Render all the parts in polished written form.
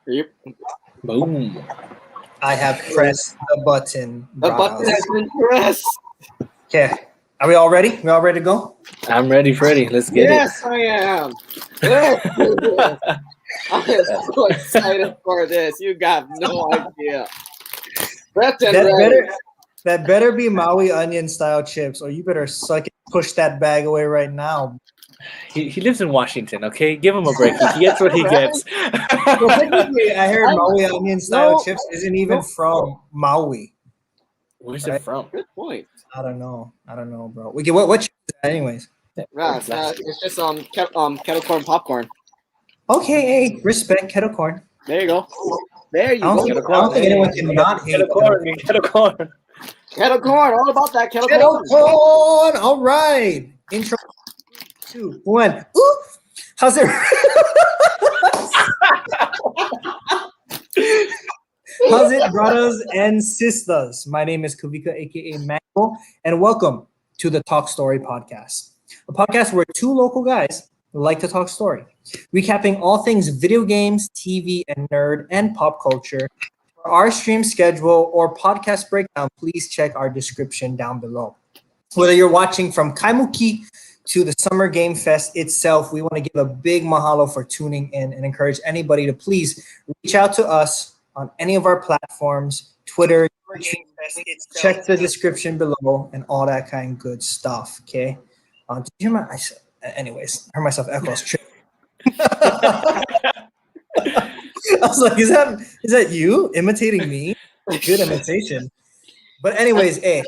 Yep. Boom. I have pressed the button. The button has been pressed. Okay. Are we all ready? We all ready to go? I'm ready, Freddy. Let's get Yes, I am. Let's do this. I am so excited for this. You got no idea. That better be Maui onion style chips, or you better suck it, push that bag away right now. it. He lives in Washington, okay? Give him a break. He gets what he gets. Well, technically, I heard Maui onion style chips isn't even from Maui. Where's Right? it from? Good point. I don't know, bro. We get what chips is that anyways? Yeah, it's just kettle corn popcorn. Okay, hey, respect kettle corn. There you go. There you I go. don't think anyone can not hate Kettle corn. Kettle corn. Kettle corn, all about that kettle Kettle corn. corn. All right. Intro 2, 1. Ooh. How's it? How's it, braddahs and sistahs? My name is Kavika, aka Mango, and welcome to the Talk Story Podcast, a podcast where two local guys like to talk story, recapping all things video games, TV, and nerd and pop culture. For our stream schedule or podcast breakdown, please check our description down below. Whether you're watching from Kaimuki to the Summer Gamefest itself, we want to give a big mahalo for tuning in and encourage anybody to please reach out to us on any of our platforms, Twitter, check the description below, and all that kind of good stuff, okay? Did you hear my... Anyways, I heard myself echoes. I was like, is that you imitating me? Good imitation. But anyways, hey,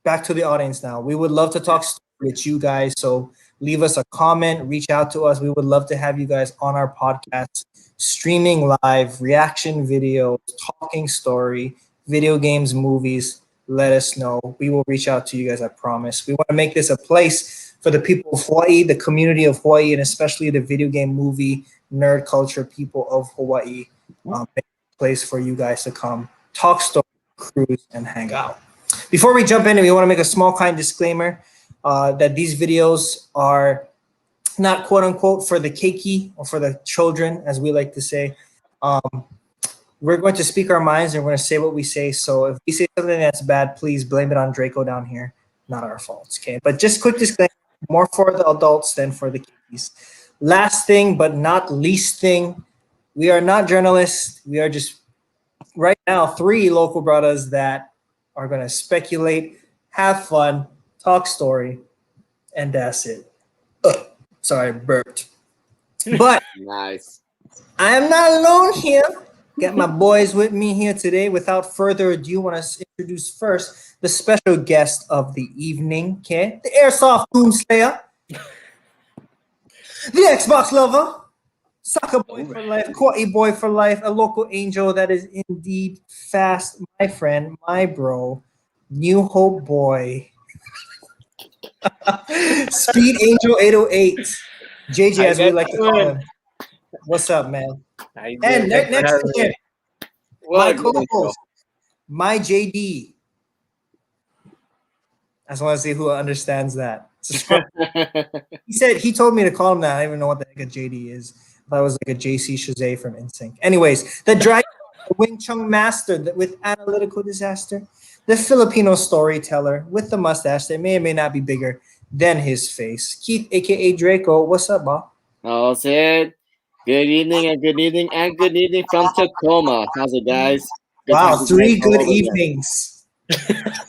back to the audience now. We would love to talk with you guys. So leave us a comment, reach out to us. We would love to have you guys on our podcast, streaming live, reaction videos, talking story, video games, movies. Let us know. We will reach out to you guys, I promise. We want to make this a place for the people of Hawaii, the community of Hawaii, and especially the video game, movie, nerd culture people of Hawaii. Make a place for you guys to come, talk story, cruise, and hang out. Before we jump in, we want to make a small kind disclaimer that these videos are not quote unquote for the keiki or for the children, as we like to say. We're going to speak our minds and we're going to say what we say. So if we say something that's bad, please blame it on Draco down here. Not our faults, okay? But just quick disclaimer, more for the adults than for the kiddies. Last thing, but not least thing, we are not journalists. We are just, right now, three local braddahs that are going to speculate, have fun, talk story, and that's it. Sorry, burped. But Nice. I am not alone here. Got my boys with me here today. Without further ado, I want to introduce first the special guest of the evening, okay? The Airsoft Doomslayer, the Xbox lover, soccer boy for life, Kauai boy for life, a local angel that is indeed fast, my friend, my bro, New Hope boy, Speed Angel 808, JJ as we like to call him. What's up, man? And next to him, my co-host, my JD. I just want to see who understands that. He told me to call him that. I don't even know what the heck a JD is. I thought it was like a JC Chazé from NSYNC. Anyways, the Dragon, the Wing Chun master with analytical disaster, the Filipino storyteller with the mustache that may or may not be bigger than his face. Keith, aka Draco, what's up, Bob? Oh, Sid. Good evening and good evening and good evening from Tacoma. How's it, guys? Wow, 3 good evenings.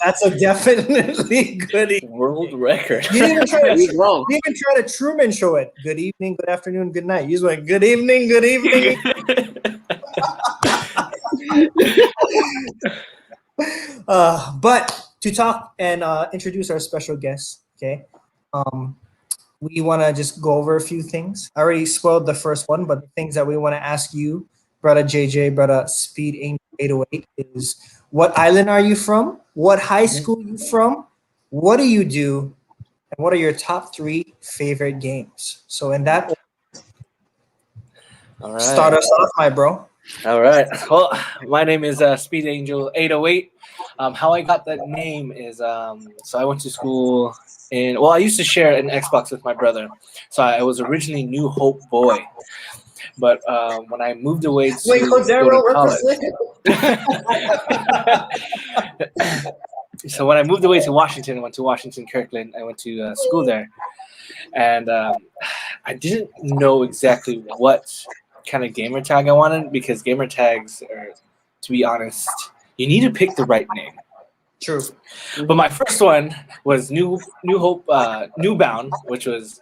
That's a definitely good evening. World record. You didn't even try to Truman Show it. Good evening, good afternoon, good night. You just went, good evening, good evening. But to talk and introduce our special guest, okay, we want to just go over a few things. I already spoiled the first one, but the things that we want to ask you, brother JJ, brother Speed Angel 808, is what island are you from? What high school you from? What do you do? And what are your top 3 favorite games? So in that order, All right. start us off, my bro. All right. Well, my name is Speed Angel 808. How I got that name is so I went to school I used to share an Xbox with my brother. So I was originally New Hope boy. But when I moved away to Wait, go Cordero to college, represent. so when I moved away to Washington, I went to Washington Kirkland. I went to school there, and I didn't know exactly what kind of gamer tag I wanted because gamer tags are, to be honest, you need to pick the right name. True. But my first one was New Hope, Newbound, which was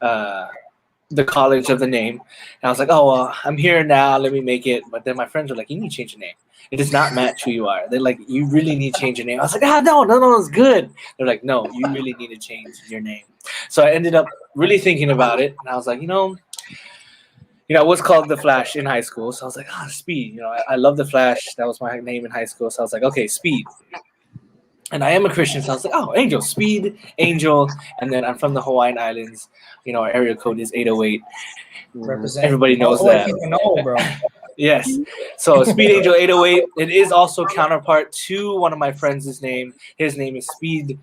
the college of the name. And I was like, oh, well, I'm here now. Let me make it. But then my friends were like, you need to change your name. It does not match who you are. They're like, you really need to change your name. I was like, no, it's good. They're like, no, you really need to change your name. So I ended up really thinking about it. And I was like, I was called the Flash in high school. So I was like, Speed. I love the Flash. That was my name in high school. So I was like, okay, Speed. And I am a Christian, so I was like, oh, Angel, Speed, Angel. And then I'm from the Hawaiian Islands. Our area code is 808. Represent. Everybody knows Hawaiian that. people know, bro. Yes. So Speed Angel 808. It is also counterpart to one of my friends' name. His name is Speed.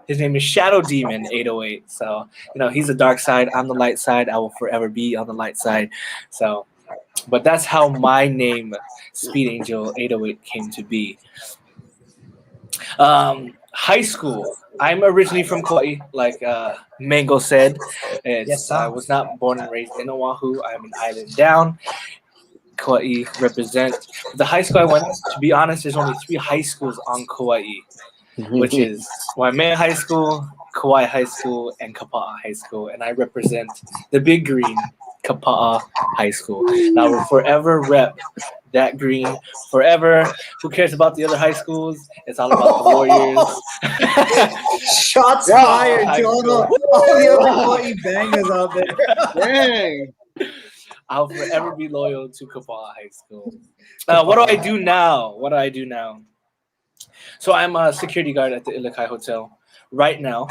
His name is Shadow Demon 808. So, he's the dark side. I'm the light side. I will forever be on the light side. So, but that's how my name, Speed Angel 808, came to be. High school. I'm originally from Kauai, like Mango said. I was not born and raised in Oahu. I'm an island down. Kauai represent. The high school I went, to be honest, there's only 3 high schools on Kauai, which is Waimea High School, Kauai High School, and Kapa'a High School. And I represent the big green Kapa'a High School. And I will forever rep that green forever. Who cares about the other high schools? It's all about the Warriors. Shots fired to all the other Kauai bangers out there. Dang. I'll forever be loyal to Kapa'a High School. What do I do now? So I'm a security guard at the Ilikai Hotel. Right now,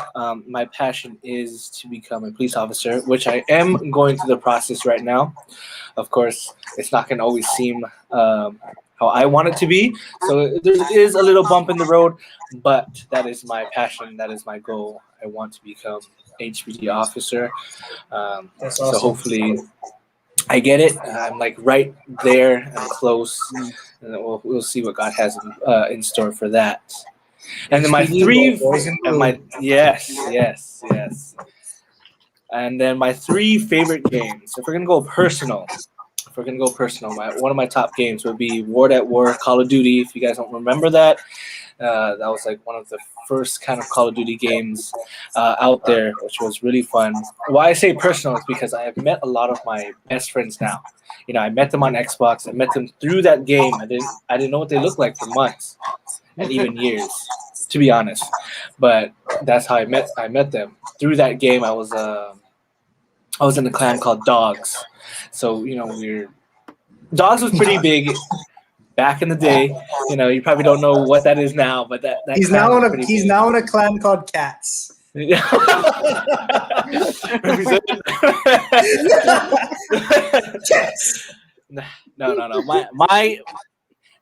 my passion is to become a police officer, which I am going through the process right now. Of course, it's not going to always seem how I want it to be. So there is a little bump in the road, but that is my passion. That is my goal. I want to become HPD officer. That's so awesome. hopefully I get it. I'm like right there. I'm close. And we'll see what God has in store for that. And then my yes. And then my 3 favorite games. If we're gonna go personal, one of my top games would be War at War, Call of Duty. If you guys don't remember that, that was like one of the first kind of Call of Duty games out there, which was really fun. Why I say personal is because I have met a lot of my best friends now. I met them on Xbox. I met them through that game. I didn't know what they looked like for months and even years, to be honest. But that's how I met them through that game. I was in a clan called Dogs. So Dogs was pretty big back in the day. You probably don't know what that is now, but that he's now in a clan called Cats. No. My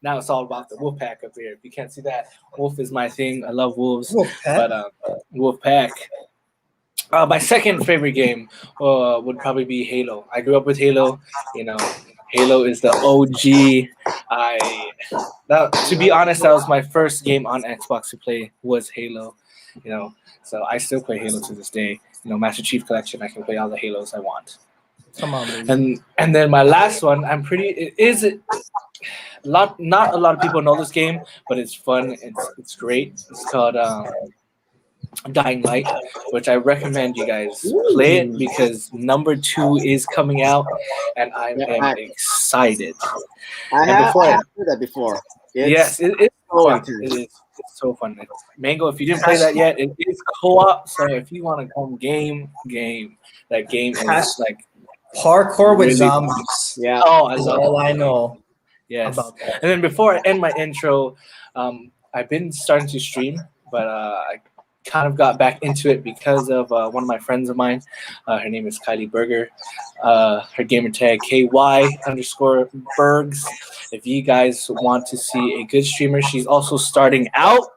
now it's all about the wolf pack up here. If you can't see that, wolf is my thing. I love wolves. But wolf pack. My second favorite game would probably be Halo. I grew up with Halo. Halo is the OG. To be honest, that was my first game on Xbox to play was Halo. So I still play Halo to this day. Master Chief Collection. I can play all the Halos I want. Come on, baby. And then my last one, not a lot of people know this game, but it's fun. It's great. It's called Dying Light, which I recommend you guys play it because number 2 is coming out, and I am excited. I have heard that before. It's so fun. It's so fun. Mango, if you didn't play that yet, it is co-op. So if you want to come game, that game is like parkour with zombies. Yeah. Oh, I love all I know. Yes. About that. And then before I end my intro, I've been starting to stream, but I kind of got back into it because of one of my friends of mine. Her name is Kylie Berger. Her gamer tag KY_Bergs. If you guys want to see a good streamer, she's also starting out.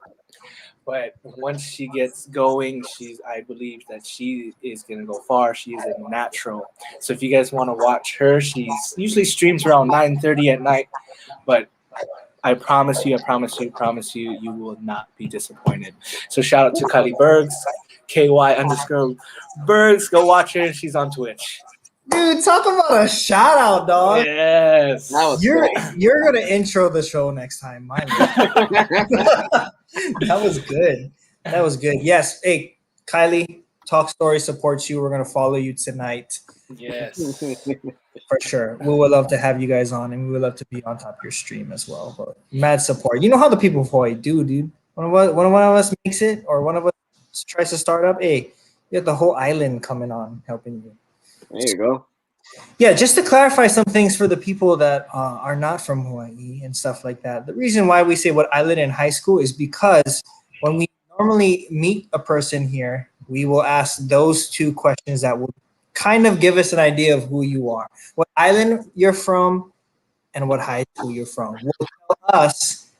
But once she gets going, I believe that she is gonna go far. She is a natural. So if you guys want to watch her, she usually streams around 9:30 at night. But I promise you, you will not be disappointed. So shout out to Kylie Bergs, KY_Bergs. Go watch her. She's on Twitch. Dude, talk about a shout out, dog. Yes. You're gonna intro the show next time. My man. That was good. That was good. Yes. Hey, Kylie, Talk Story supports you. We're gonna follow you tonight. Yes. For sure. We would love to have you guys on, and we would love to be on top of your stream as well. But mad support. You know how the people for you do, dude. When one of us makes it, or one of us tries to start up, hey, you have the whole island coming on helping you. There you go. Yeah, just to clarify some things for the people that are not from Hawaii and stuff like that. The reason why we say what island in high school is because when we normally meet a person here, we will ask those two questions that will kind of give us an idea of who you are, what island you're from, and what high school you're from. Will tell us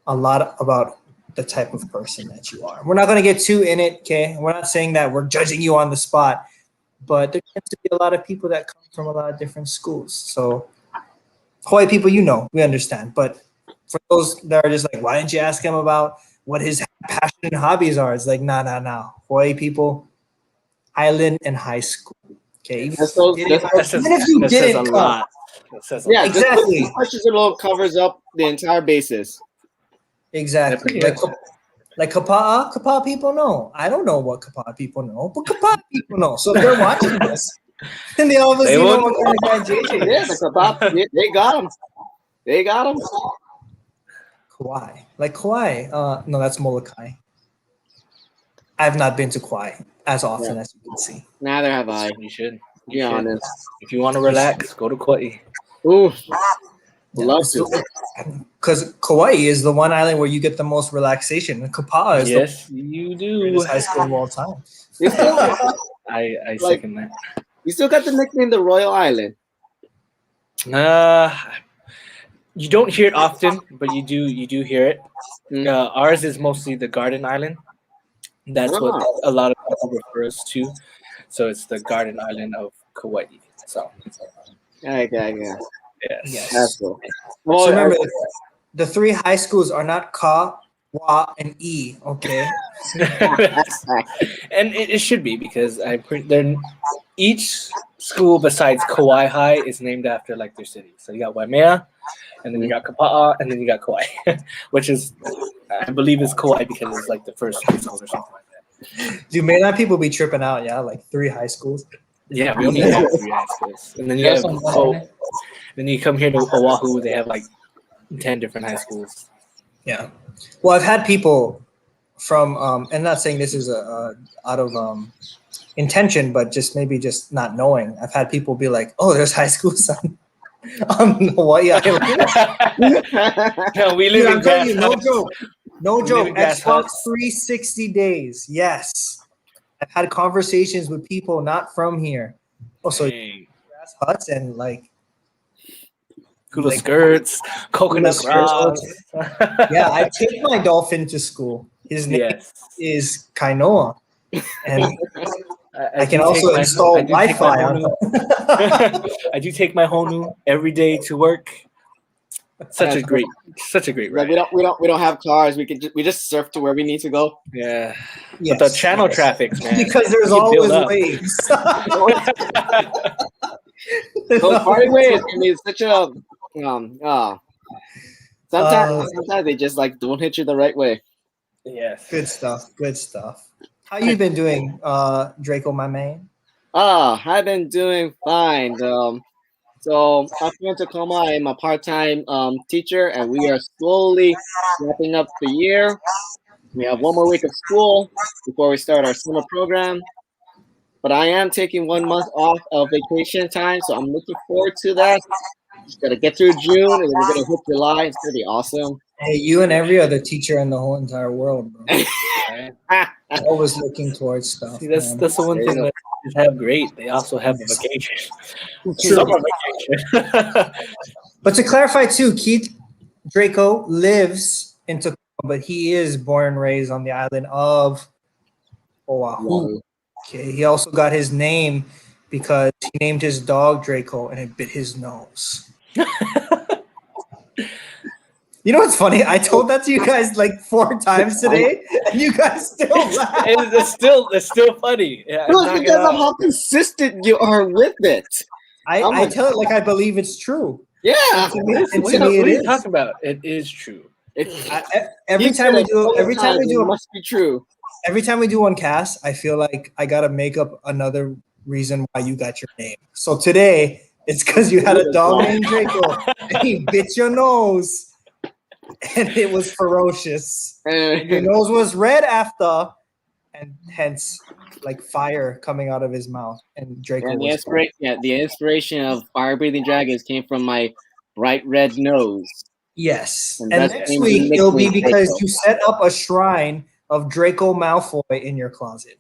a lot about the type of person that you are. We're not going to get too in it, okay? We're not saying that we're judging you on the spot, but there tends to be a lot of people that come from a lot of different schools. So Hawaii people, you know, we understand. But for those that are just like, why didn't you ask him about what his passion and hobbies are? It's like, nah. Hawaii people, island and high school. Okay, even if you didn't come. Yeah, exactly. Just questions alone covers up the entire basis. Exactly. Like Kapa'a people know. I don't know what Kapa'a people know, but Kapa'a people know. So if they're watching this, then they obviously know what kind of guy JJ is. Yeah, the Kapa'a, they got him. They got him. Kauai. Like Kauai. No, that's Molokai. I've not been to Kauai as often as you can see. Neither have I. You should. Be honest. If you want to relax, go to Kauai. Ooh. Love to. Because Kauai is the one island where you get the most relaxation. And Kapa'a is you the do. greatest high school of all time. I second that. You still got the nickname the Royal Island. You don't hear it often, but you do hear it. Ours is mostly the Garden Island. That's what a lot of people refer us to. So it's the Garden Island of Kauai. So. Okay. Yes. That's cool. So remember, the three high schools are not Ka, Wa, and E. Okay. And it should be because each school besides Kauai High is named after like their city. So you got Waimea, and then you got Kapa'a, and then you got Kauai, which is I believe is Kauai because it's like the first school or something like that. Do mainland people be tripping out? Yeah, like 3 high schools. Yeah, we only have 3 high schools, and then you have then you come here to Oahu, they have like 10 different high schools. Yeah. Well, I've had people from, and not saying this is out of intention, but just maybe just not knowing. I've had people be like, "Oh, there's high schools on Hawaii Island." No, we live in telling you, no joke. Xbox Huts. 360 days. Yes. I've had conversations with people not from here. Also, grass huts and like hula skirts, coconut grass. Yeah, I take my dolphin to school. His name is Kainoa. And I can also install Wi-Fi on him. I do take my honu every day to work. Such a great ride. Like we don't have cars. We just surf to where we need to go. Yeah. Yes. But the channel traffics, man. Because there's always waves. Those party waves can be such a sometimes they just like don't hit you the right way. Yes. Good stuff. How you been doing, Draco, my man? I've been doing fine. So I'm from Tacoma. I'm a part-time teacher, and we are slowly wrapping up the year. We have 1 more week of school before we start our summer program. But I am taking 1 month off of vacation time, so I'm looking forward to that. Just gotta get through June, and then we're gonna hit July. It's gonna be awesome. Hey, you and every other teacher in the whole entire world, bro. Always looking towards stuff. See, that's the one thing that they have great. They also have a vacation. Summer vacation. But to clarify too, Keith Draco lives in Tacoma but he is born and raised on the island of Oahu. Okay, he also got his name because he named his dog Draco and it bit his nose. You know what's funny? I told that to you guys like 4 times today, and you guys still laugh. It's still funny. Yeah, No, it's because of how consistent you are with it. I tell it like I believe it's true. Yeah. What are you talking about? It is true. Every time we do it must be true. Every time we do one cast, I feel like I gotta make up another reason why you got your name. So today it's because you had a dog named Draco and he bit your nose. And it was ferocious. Your nose was red after, and hence, like fire coming out of his mouth. And Draco. And the inspiration of fire-breathing dragons came from my bright red nose. Yes, and next week it'll be because you set up a shrine of Draco Malfoy in your closet.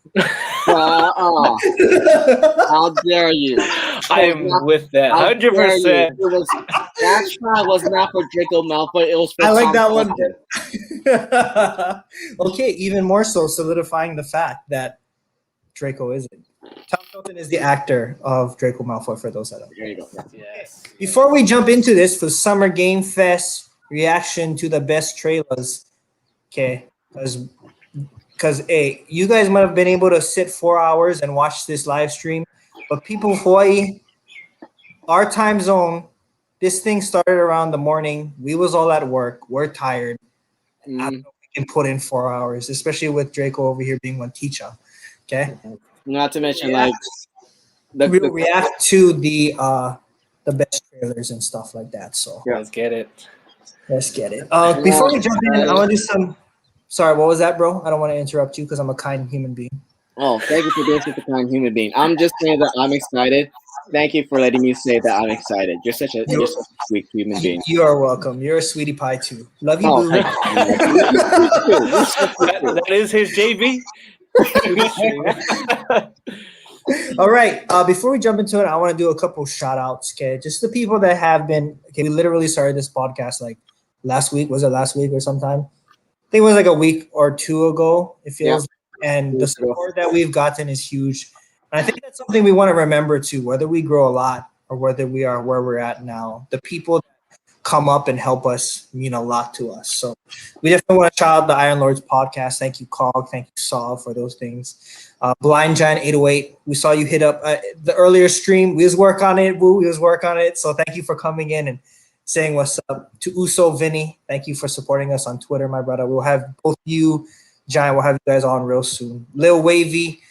How dare you? I'm with that 100%. That shrine was not for Draco Malfoy. It was for I like Tom that one. Okay, even more so solidifying the fact that Draco isn't. Tom Felton is the actor of Draco Malfoy, for those that don't know. There you go. Yes. Before we jump into this for Summer Game Fest reaction to the best trailers, okay, because hey, you guys might have been able to sit 4 hours and watch this live stream, but people of Hawaii, our time zone, this thing started around the morning. We was all at work. We're tired. I don't know if we can put in 4 hours, especially with Draco over here being one teacher. Okay. Not to mention we'll react to the best trailers and stuff like that. So let's get it. Before we jump in, I want to do some. Sorry, what was that, bro? I don't want to interrupt you because I'm a kind human being. Oh, thank you for being such a kind human being. I'm just saying that I'm excited. Thank you for letting me say that I'm excited. You're such a sweet human being. You are welcome. You're a sweetie pie too. Love you, boo. That is his JV. All right. Before we jump into it, I want to do a couple shout outs. Okay, just the people that have been. Okay, we literally started this podcast like last week. Was it last week or sometime? I think it was like a week or 2 ago. It feels, and the support that we've gotten is huge. And I think that's something we want to remember too. Whether we grow a lot or whether we are where we're at now, the people that come up and help us mean a lot to us. So we definitely want to shout out the Iron Lords podcast. Thank you, Cog. Thank you, Saul, for those things. Blind Giant 808. We saw you hit up the earlier stream. We was work on it, boo. We was work on it. So thank you for coming in and saying what's up. To Uso Vinny, thank you for supporting us on Twitter, my brother. We'll have both you, Giant, we'll have you guys on real soon. Lil Wavy,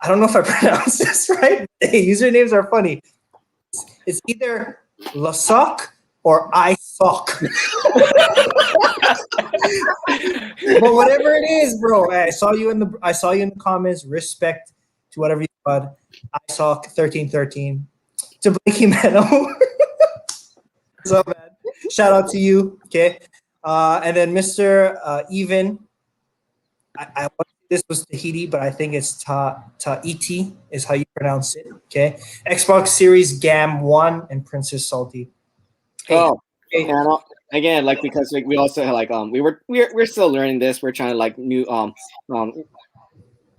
I don't know if I pronounced this right. Hey, usernames are funny. It's either Lasok or I suck. But whatever it is, bro. Hey, I saw you in the comments. Respect to whatever you said. I suck 1313. To Blakey Mano. What's up, man? Shout out to you. Okay. And then Mr. Even. I this was Tahiti, but I think it's Tahiti is how you pronounce it. Okay. Xbox Series Gam 1 and Princess Salty. Hey, and again, like because like we also have, like we're still learning this. We're trying to like new to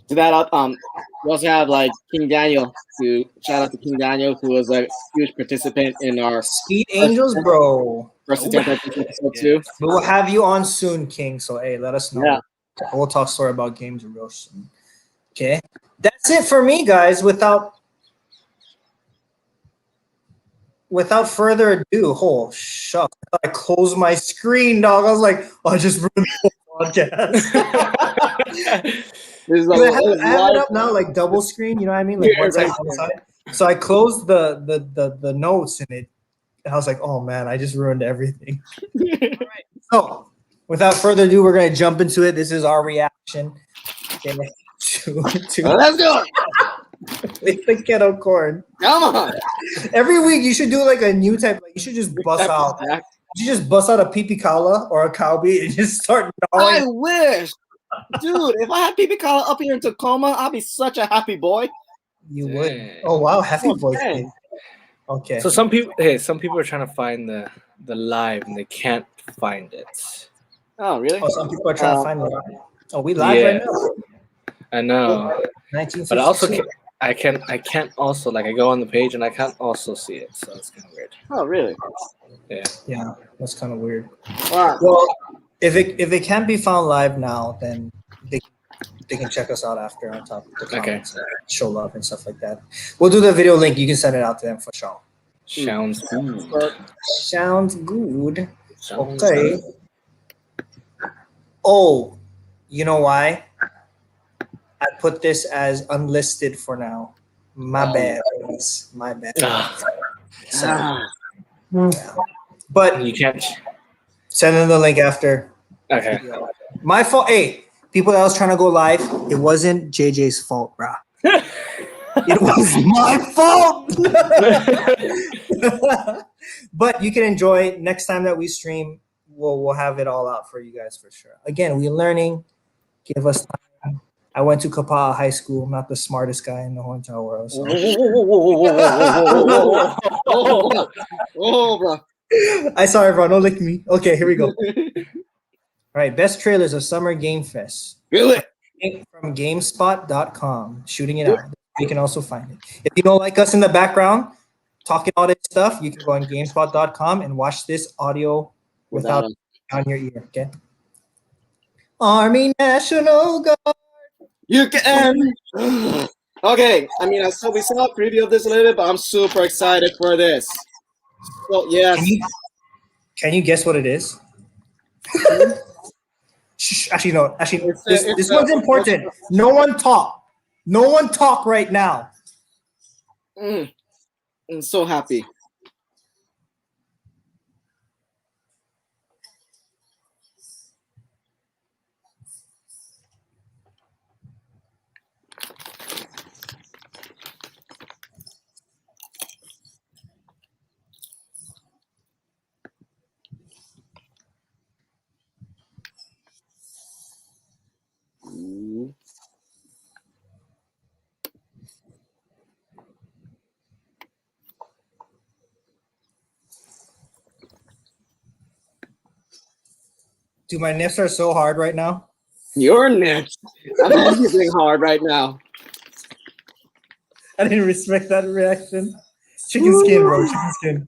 that up. We also have like King Daniel. To shout out to King Daniel, who was a huge participant in our Speed Angels, bro. First attempt at this episode too. We will have you on soon, King. So hey, let us know. Yeah. We'll talk story about games real soon. Okay, that's it for me, guys. Without further ado, oh shucks, I closed my screen, dog. I was like, I just ruined the whole podcast. I have it up now, like double screen. You know what I mean? Like one side, one side. So I closed the notes in it, and I was like, oh man, I just ruined everything. All right, so. Without further ado, we're gonna jump into it. This is our reaction. Okay, let's do it. With the kettle corn. Come on. Every week you should do like a new type. Like you should just bust out. You should just bust out a pee kala or a cow beat and just start gnawing. I wish, dude. If I had pee kala up here in Tacoma, I'd be such a happy boy. You would. Oh wow, happy boy. Okay. So some people are trying to find the live and they can't find it. Oh, really? Oh, some people are trying to find it. Oh, we live right now. I know. 1952. But I also can't also like I go on the page and I can't also see it, so it's kind of weird. Oh, really? Yeah, that's kind of weird. Wow. Well, if it can't be found live now, then they can check us out after on top of the comments and show love and stuff like that. We'll do the video link. You can send it out to them for sure. Sounds good. Sounds good. Sounds Okay. good. Oh, you know why? I put this as unlisted for now. My bad. Guys. My bad. So, but You can't. send them the link after. Okay. My fault. Hey, people that was trying to go live, it wasn't JJ's fault, bruh. It was my fault. But you can enjoy it. Next time that we stream, we'll have it all out for you guys for sure. Again, we're learning. Give us time. I went to Kapa'a High School. I'm not the smartest guy in the whole entire world. So. Oh, bro. I saw everyone. Don't lick me. Okay, here we go. All right, best trailers of Summer Game Fest. Really? From GameSpot.com. Shooting it out. You can also find it. If you don't like us in the background talking all this stuff, you can go on GameSpot.com and watch this audio without on your ear. Okay. Army National Guard. You can. Okay, I mean, we saw a preview of this a little bit, but I'm super excited for this. So yes. Can you guess what it is? Actually, no. Actually, this one's important. No one talk. No one talk right now. I'm so happy. Dude, my nips are so hard right now. Your nips. I'm using hard right now. I didn't respect that reaction. Chicken skin, bro. Chicken skin.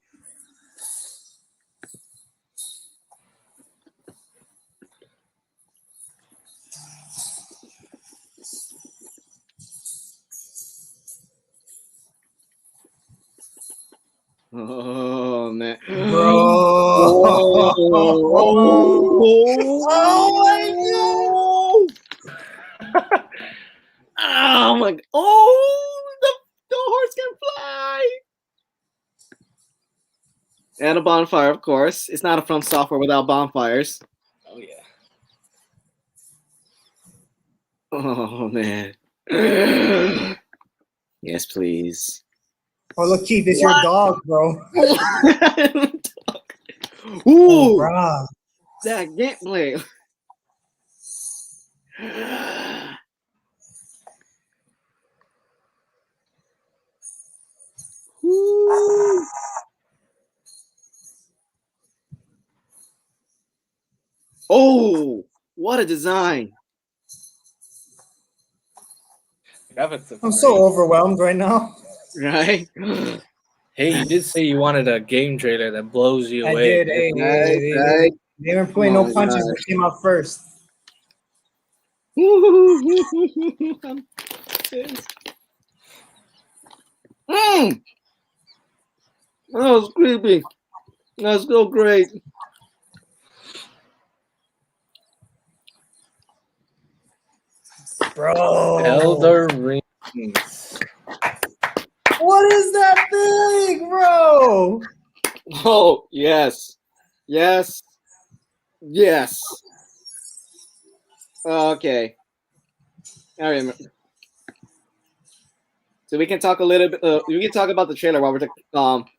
Oh man, bro! Oh my god! Oh my! Oh, the horse can fly! And a bonfire, of course. It's not a From Software without bonfires. Oh yeah. Oh man. Yes, please. Oh look, Keith, it's your dog, bro. Ooh, bruh. that gameplay. Ooh. Oh, what a design! I'm so overwhelmed right now. Right? Hey, you did say you wanted a game trailer that blows you away. I did. Hey, they weren't playing no punches. That came out first. That was creepy. That's so great. Bro. Elden Ring. What is that thing, bro? Oh, yes. Yes. Yes. Okay. I remember. So we can talk a little bit. We can talk about the trailer while we're talking.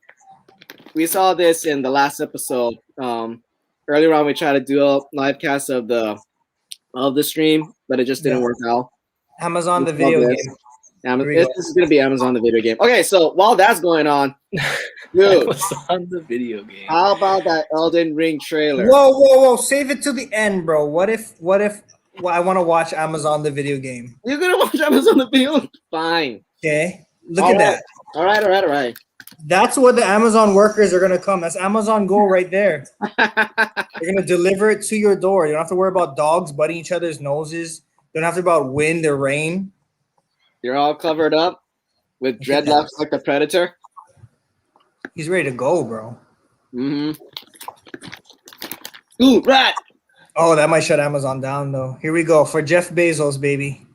We saw this in the last episode. Earlier on, we tried to do a live cast of the stream, but it just didn't work out. Amazon, the video game. This is gonna be Amazon the video game. Okay, so while that's going on, dude, Amazon the video game. how about that Elden Ring trailer? Whoa! Save it to the end, bro. What if I want to watch Amazon the video game? You're gonna watch Amazon the video? Fine. Okay, look All at right. that. All right. That's where the Amazon workers are gonna come. That's Amazon Go right there. They're gonna deliver it to your door. You don't have to worry about dogs biting each other's noses. You don't have to worry about wind or rain. You're all covered up with dreadlocks like the Predator. He's ready to go, bro. Mm-hmm. Ooh, rat! Oh, that might shut Amazon down, though. Here we go for Jeff Bezos, baby.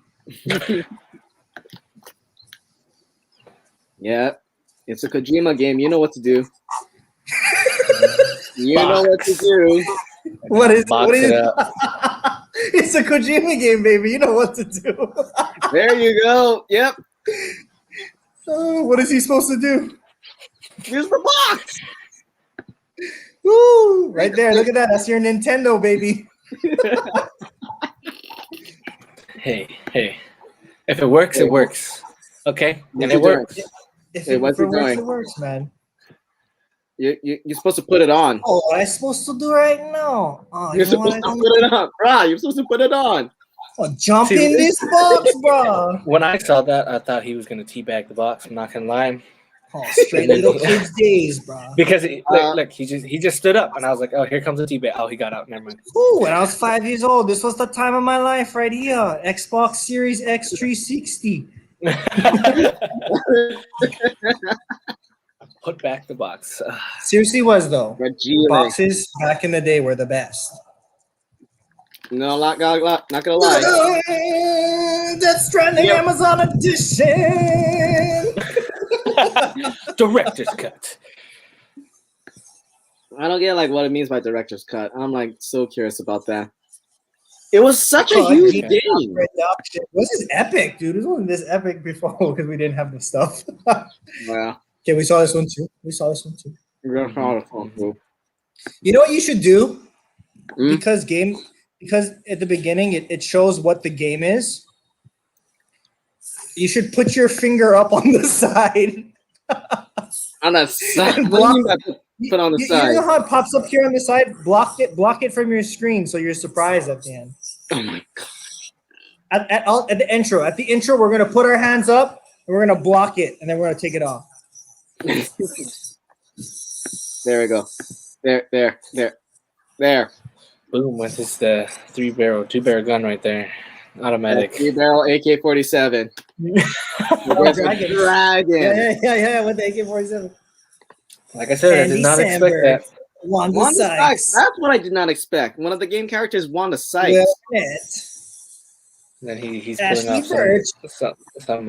Yeah, it's a Kojima game. You know what to do. You know what to do. What is it? It's a Kojima game, baby. You know what to do. There you go. Yep. Oh, what is he supposed to do? Use the box. Woo! Right there. Look at that. That's your Nintendo, baby. Hey. If it works, it works. Okay? And What's it he doing? works. If Hey, it what's he works, doing? it works, man. You're supposed to put it on. Oh, what am I supposed to do right now? Oh, You're you know what? supposed to put it on. Bro, you're supposed to put it on. Oh, jump See, in this box, bro. When I saw that, I thought he was going to teabag the box. I'm not going to lie. Oh, straight little kids days, bro. Because look, he just stood up, and I was like, oh, here comes a teabag. Oh, he got out. Never mind. Ooh, when I was 5 years old, this was the time of my life right here. Xbox Series X 360. Put back the box. Seriously was, though. Reggie, Boxes back in the day were the best. no, not gonna lie. That's Stranding Amazon edition. Director's cut. I don't get like what it means by director's cut. I'm like so curious about that. It was such a huge game. This is epic, dude. This wasn't this epic before because we didn't have this stuff. Yeah. Okay, we saw this one too. You know what you should do? Mm. Because at the beginning it shows what the game is. You should put your finger up on the side. On the side. What do you mean by put on the side? You know how it pops up here on the side? Block it from your screen so you're surprised at the end. Oh my god. At the intro. At the intro, we're gonna put our hands up and we're gonna block it and then we're gonna take it off. There we go. There. Boom, with this two-barrel gun right there. Automatic. 3-barrel AK-47. Dragon. Yeah, with the AK-47. Like I said, I did not expect that. Wanda Sykes. That's what I did not expect. One of the game characters, Wanda Sykes. And then he's Ashley pulling out some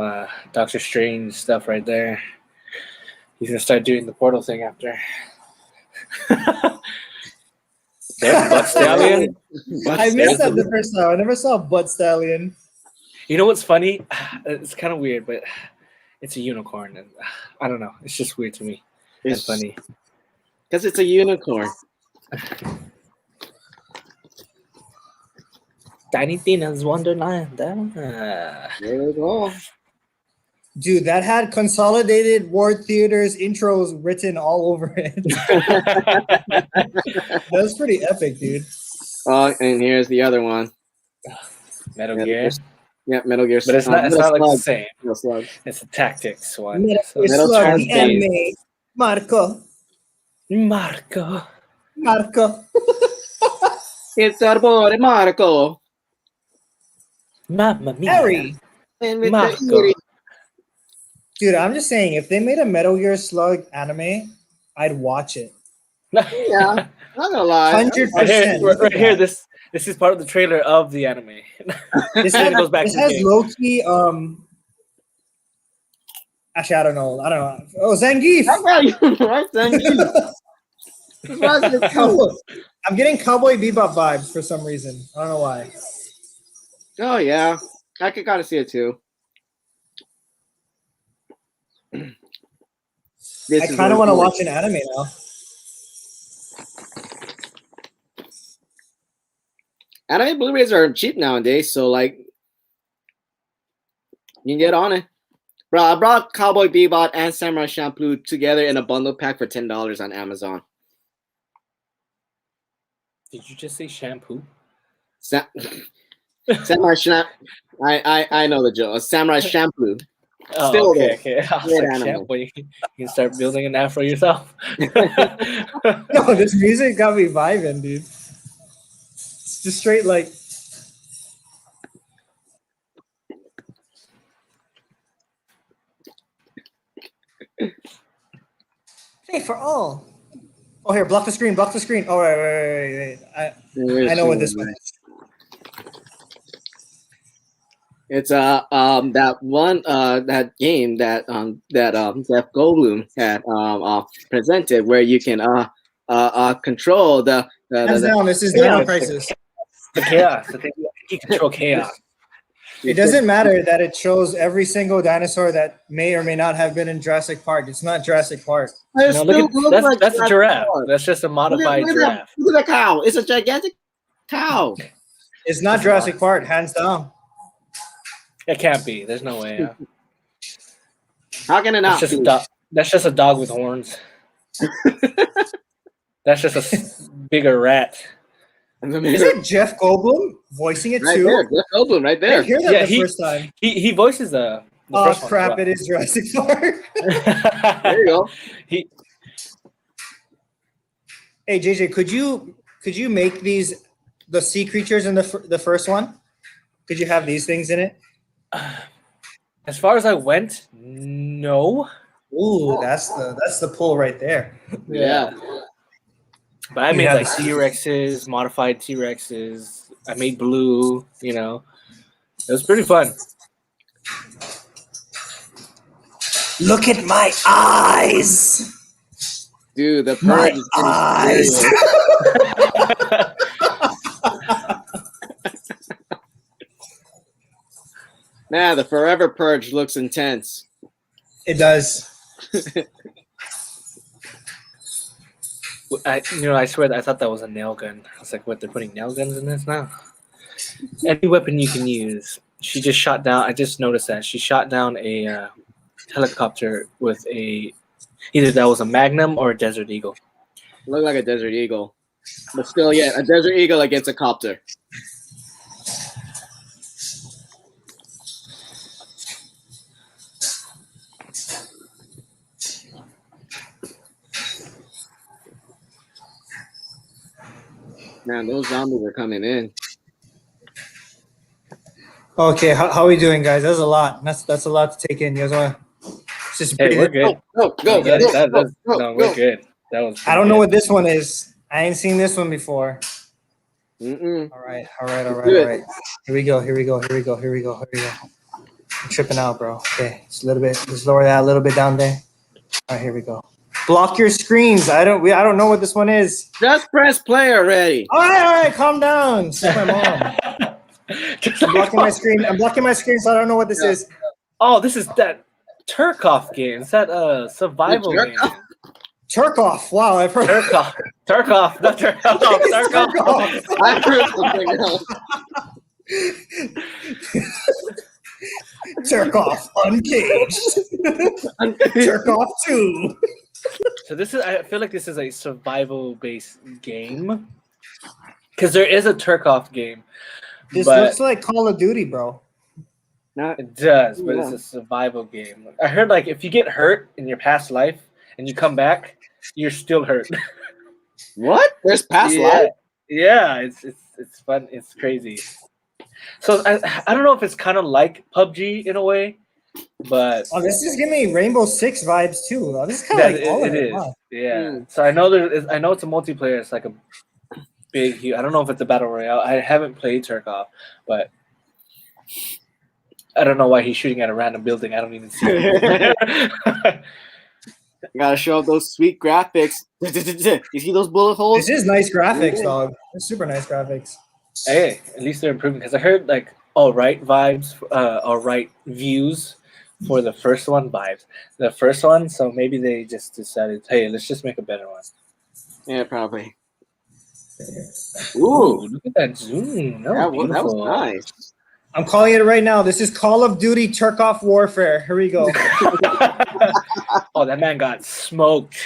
Doctor Strange stuff right there. He's gonna start doing the portal thing after. Butt Stallion. I missed that the first time. I never saw Butt Stallion. You know what's funny? It's kind of weird, but it's a unicorn, and I don't know. It's just weird to me. It's funny because it's a unicorn. Tiny Tina's Wonderland. There we go. Dude, that had Consolidated Ward Theaters intros written all over it. That was pretty epic, dude. Oh, and here's the other one. Metal Gear. Yeah, Metal Gear. But it's not like the same. No, Slug. It's a tactics one. Metal Slug, the anime. Marco. It's our boy Marco. Mamma mia. Harry. Marco. Dude, I'm just saying, if they made a Metal Gear Slug anime, I'd watch it. Yeah, not gonna lie. 100%. Right here, this is part of the trailer of the anime. This has low-key, actually, I don't know. Oh, Zangief! Right, Zangief. I'm getting Cowboy Bebop vibes for some reason. I don't know why. Oh, yeah. I could kind of see it, too. I kind of want to watch an anime now. Anime Blu-rays are cheap nowadays, so like you can get on it. Bro, I brought Cowboy Bebop and Samurai Champloo together in a bundle pack for $10 on Amazon. Did you just say shampoo? Samurai Champloo. I know the joke. Samurai Champloo. Oh, Still okay. I was great like, anime. shampoo. You can start building an afro yourself. No, this music got me vibing, dude. It's just straight like. Hey, for all. Oh, here, block the screen. Oh, wait. I know what this one is. It's that one that game that Jeff Goldblum had presented where you can control the Hands down, this is Dino Crisis. The chaos. I think you control chaos. It doesn't matter that it shows every single dinosaur that may or may not have been in Jurassic Park. It's not Jurassic Park. No, that's a giraffe. That's just a modified giraffe. Look at the cow. It's a gigantic cow. It's not Jurassic Park, hands down. It can't be. There's no way. How can it not? That's just a dog with horns. That's just a bigger rat. Is it Jeff Goldblum voicing it right too? There, Jeff Goldblum, right there. I hear that the first time. He voices the oh first crap! one. It is Jurassic Park. There you go. Hey JJ, could you make these the sea creatures in the first one? Could you have these things in it? As far as I went, no. Ooh, that's the pull right there. Yeah. But I made like T-Rexes, modified T-Rexes. I made blue, you know. It was pretty fun. Look at my eyes. Dude, the purge is eyes. Man, the Forever Purge looks intense. It does. I swear that I thought that was a nail gun. I was like, what, they're putting nail guns in this now? Any weapon you can use. She just shot down, I just noticed that. She shot down a helicopter with either that was a Magnum or a Desert Eagle. Looked like a Desert Eagle. But still, yeah, a Desert Eagle against a copter. Man, those zombies are coming in. Okay, how are we doing, guys? That's a lot. That's a lot to take in. You guys want to just Hey, we're good. Go. No, we're good. That was. I don't know what this one is. I ain't seen this one before. Mm-mm. All right. Here we go. I'm tripping out, bro. Okay, just a little bit. Just lower that a little bit down there. All right, here we go. Block your screens. I don't know what this one is. Just press play already. All right. Calm down. It's my mom. I'm blocking my screen. So I don't know what this is. Oh, this is that Tarkov game. Is that survival game? Tarkov. Wow, I've heard Tarkov, not Tarkov. Tarkov. I heard something else. Tarkov Uncaged. Tarkov 2. So I feel like this is a survival-based game because there is a Tarkov game. This looks like Call of Duty, bro. It does, but it's a survival game. I heard like if you get hurt in your past life and you come back, you're still hurt. What? There's past life? Yeah, it's fun. It's crazy. So I don't know if it's kind of like PUBG in a way, but this is giving me Rainbow Six vibes too. This is kind of like all of it. Wow. Yeah. So I know it's a multiplayer. It's like a big. I don't know if it's a battle royale. I haven't played Tarkov, but I don't know why he's shooting at a random building. I don't even see it. Gotta show up those sweet graphics. You see those bullet holes? This is nice graphics, dog. It's super nice graphics. Hey, at least they're improving because I heard like all right vibes, all right views for the first one vibes. The first one, so maybe they just decided, hey, let's just make a better one. Yeah, probably. Ooh, look at that zoom. That was nice. I'm calling it right now. This is Call of Duty Tarkov Warfare. Here we go. Oh, that man got smoked.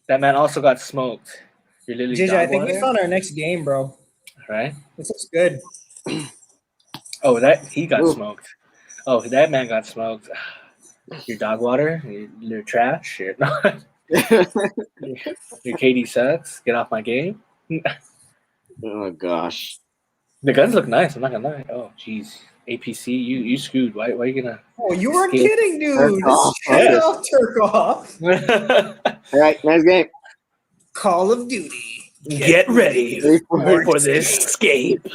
That man also got smoked. You're literally JJ, I dog think we water? found our next game, bro. Right? This looks good. Oh, he got Ooh. smoked. Oh, that man got smoked. Your dog water. You're trash. You're not. Your KD sucks. Get off my game. Oh gosh. The guns look nice. I'm not gonna lie. Oh, jeez. APC, you screwed. Why are you gonna? Oh, you weren't Escape. kidding, dude. Tarkov. This is off Tarkov. All right, next game. Call of Duty. Get ready for this escape.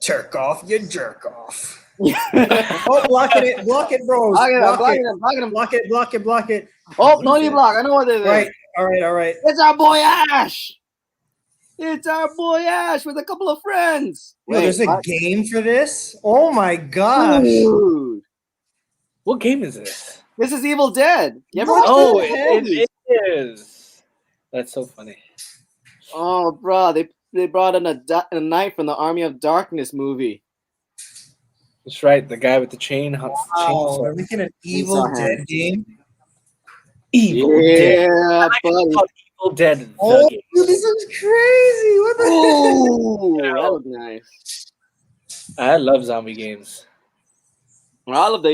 Jerk off, you jerk off. Oh, blocking it, block it, bros. Blocking Block it. Block it. Oh, no need block. I know what it is. Right. All right. It's our boy Ash. It's our boy Ash with a couple of friends. Yo, there's a game for this? Oh my gosh. Dude. What game is this? This is Evil Dead. You ever What? watch Oh, Evil Dead? it is. That's so funny. Oh, bro, they brought in a knight from the Army of Darkness movie. That's right. The guy with the chain. Wow, chainsaw. we're making an Evil Chainsaw Dead hand. game. Evil Dead. Yeah, buddy. Evil Dead. The Oh, game. dude, this is crazy. What the Ooh, that was nice. I love zombie games. All of the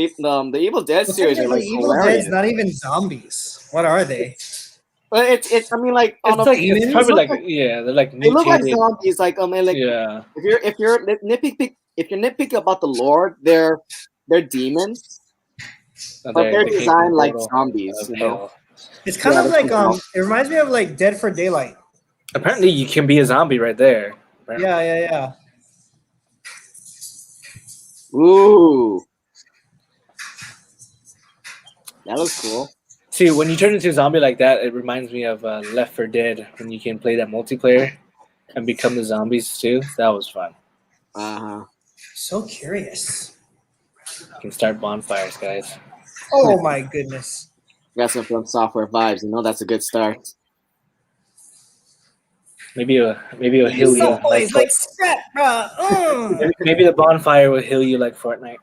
Evil Dead heck? series are like Evil hilarious. Dead's not even zombies. What are they? But it's I mean like on It's a, like it's demons? probably look like they're like they look like mutated. zombies. Like and like Yeah. if you're nitpick about the lore, they're demons, but they're They came from designed like Portal zombies. of You know? hell. It's kind Yeah, of that's like what it reminds me of like Dead for Daylight. Apparently, you can be a zombie right there. Apparently. Yeah. Ooh, that looks cool. See, when you turn into a zombie like that, it reminds me of Left 4 Dead when you can play that multiplayer and become the zombies too. That was fun. So curious. You can start bonfires, guys. Oh my goodness. Got some From Software vibes. You know that's a good start. Maybe it'll heal you. Like scrap, bro. Maybe the bonfire will heal you like Fortnite.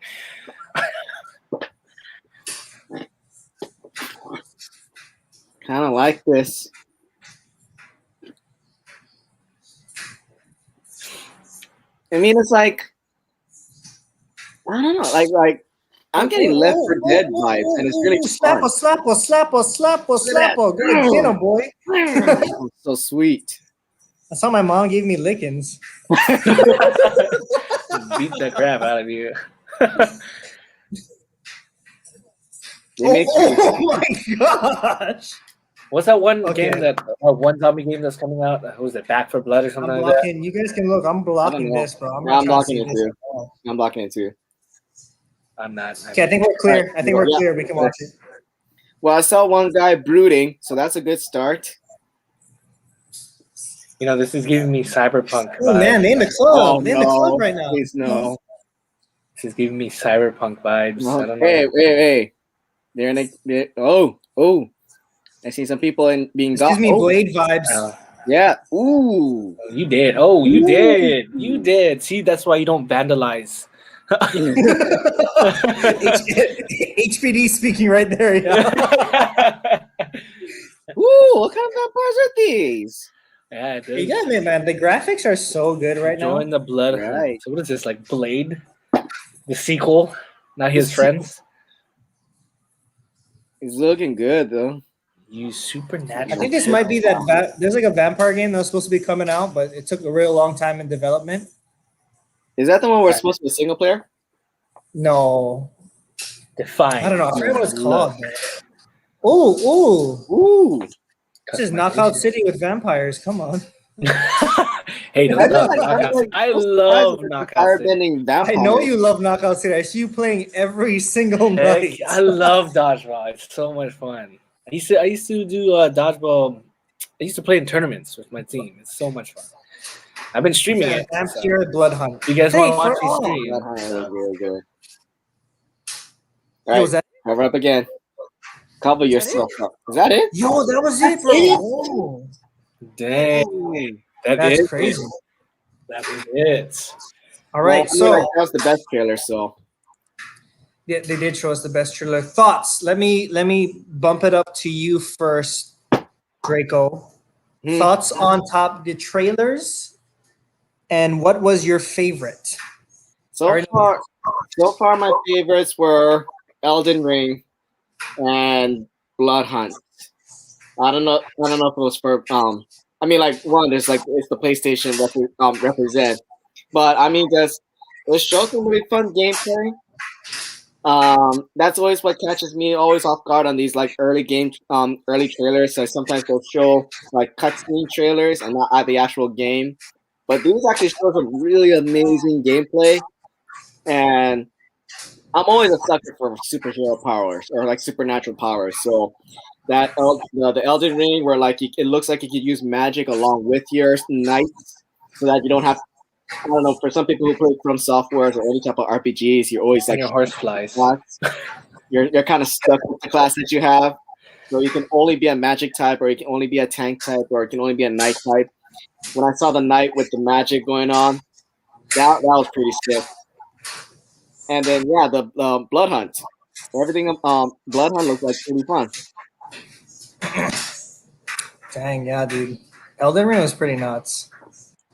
Kind of like this. I mean, it's like I don't know, like I'm getting Left 4 Dead vibes, and it's really fun. Slapper. Good dinner, boy. So sweet. That's how my mom gave me lickings. Beat the crap out of you. They make Oh my gosh. What's that one Okay. game one zombie game that's coming out? Who was it? Back for Blood or I'm something like that? blocking. You guys can look. I'm blocking know. this, bro. Yeah, not I'm trying to blocking see it this too. at all. I'm blocking it too. I'm not. Okay, I think we're clear. I think we're Yeah. clear. We can watch it. Well, I saw one guy brooding, so that's a good start. You know, this is giving me cyberpunk. Oh man, vibes. name the club. Name the club right now. Please no. This is giving me cyberpunk vibes. I don't know. Hey. They're in a. Oh. I see some people being This gives me Blade vibes. Yeah. Ooh. You did. Oh, you did. You did. See, that's why you don't vandalize. HPD speaking right there. Yeah. Ooh, what kind of vampires are these? Yeah, it Hey, is. yeah, man. The graphics are so good right now. Join the Bloodhunt. Right. So what is this, like Blade? The sequel? Not his friends? It's looking good though. You supernatural. I think this might be that. There's like a vampire game that was supposed to be coming out, but it took a real long time in development. Is that the one where it's supposed to be single player? No, Define. I don't know. I forget what it's Look. called. Oh, Ooh. this is Knockout City with vampires. Come on. Hey, no, I love, I love Knockout City. Firebending vampires. I know you love Knockout City. I see you playing every single night. Heck, I love dodgeball. It's so much fun. I used to do dodgeball. I used to play in tournaments with my team. It's so much fun. I've been streaming it. I'm so. here at Bloodhunt. You guys Hey, want to watch for these all. streams? That was really good. Yo, All was right, that, cover up again. Cover yourself up. Is that it? yo, that was it, bro. Oh. Dang, Dang. That's is crazy. it. That is it. All Well, right, I mean, so like, that was the best trailer. So yeah, they did show us the best trailer. Thoughts? Let me bump it up to you first, Draco. Hmm. Thoughts on top the trailers, and what was your favorite? so far, so far, my favorites were Elden Ring and Bloodhunt. I don't know. I don't know if it was for I mean, like one, there's like it's the PlayStation represent, but I mean, just it shows some really fun gameplay. That's always what catches me always off guard on these like early trailers. So sometimes they'll show like cutscene trailers and not the actual game, but these actually show some really amazing gameplay. And I'm always a sucker for superhero powers or like supernatural powers. So the Elden Ring, where like it looks like you could use magic along with your knights, so that you don't have. I don't know. For some people who play from softwares or any type of RPGs, you're always And like your horse flies. you're kind of stuck with the class that you have. So you can only be a magic type, or you can only be a tank type, or it can only be a knight type. When I saw the knight with the magic going on, that was pretty sick. And then yeah, the blood hunt, everything blood hunt looks like pretty fun. Dang, yeah, dude. Elden Ring was pretty nuts.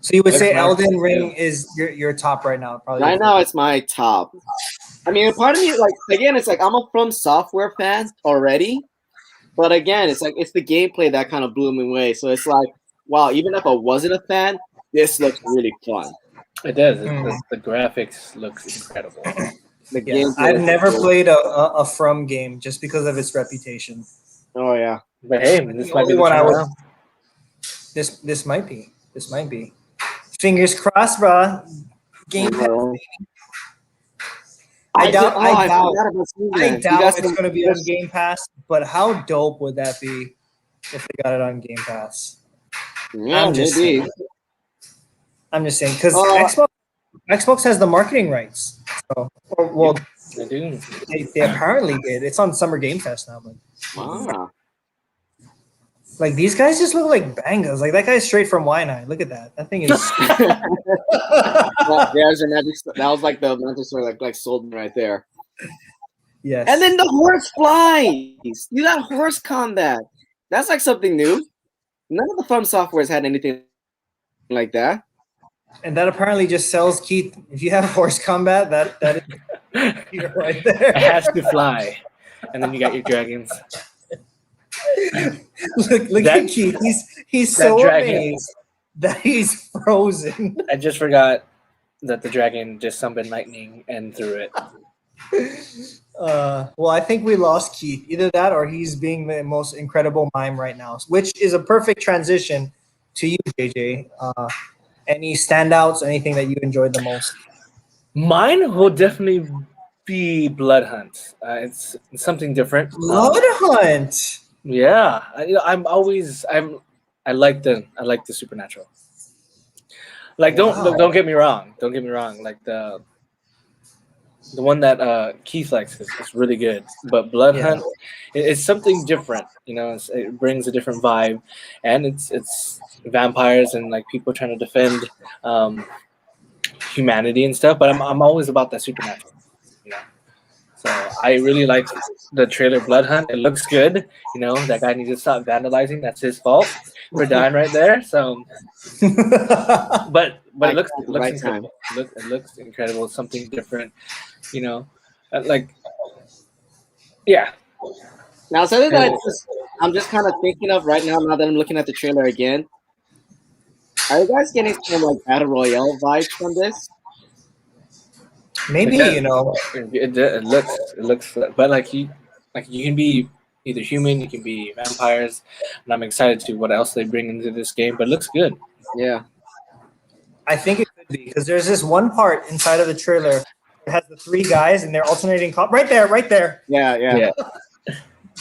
So you would That's say my Elden Ring too. is your top right now, probably. Right now, it's my top. I mean, part of me like again, it's like I'm a From Software fan already, but again, it's like it's the gameplay that kind of blew me away. So it's like, wow, even if I wasn't a fan, this looks really fun. It does. Mm. The graphics looks incredible. The Yeah, gameplay I've is never cool. played a From game just because of its reputation. Oh yeah. But hey, this The might be only the one I time would. now. This might be. This might be. Fingers crossed, bruh. Game Pass. I doubt. I doubt. forgot about seeing I that. You doubt got it's some. going to be on Game Pass. But how dope would that be if they got it on Game Pass? Yeah, I'm just maybe. saying. I'm just saying because Uh, Xbox has the marketing rights. So, well, I do. they apparently did. It's on Summer Game Fest now, but wow. like these guys just look like bangers. Like that guy's straight from Waianae. Look at that. That thing is. There's a magic. That was like the magic sword, like sold me right there. Yes. And then the horse flies. You got horse combat. That's like something new. None of the From Softwares had anything like that. And that apparently just sells Keith. If you have horse combat, that is you're right there. It has to fly, and then you got your dragons. Look That- at Keith. He's that so dragon- amazed that he's frozen. I just forgot that the dragon just summoned lightning and threw it. Well, I think we lost Keith. Either that or he's being the most incredible mime right now, which is a perfect transition to you, JJ. Any standouts, anything that you enjoyed the most? Mine will definitely be Bloodhunt. It's something different. Bloodhunt. Yeah, I like the supernatural. Like Wow. don't get me wrong. Don't get me wrong. Like the one that Keith likes is really good, but Bloodhunt it's something different. You know, it brings a different vibe, and it's vampires and like people trying to defend humanity and stuff. But I'm always about that supernatural. You know, so I really like the trailer Bloodhunt. It looks good. You know, that guy needs to stop vandalizing. That's his fault for dying right there. So, but it looks Right incredible. It looks incredible. Something different. You know, like yeah. Now, something that I'm just kind of thinking of right now. Now that I'm looking at the trailer again, are you guys getting some like battle royale vibes from this? Maybe, you know. It looks, but like you can be either human, you can be vampires, and I'm excited to what else they bring into this game. But it looks good. Yeah. I think it could be because there's this one part inside of the trailer that has the three guys and they're alternating right there. Yeah.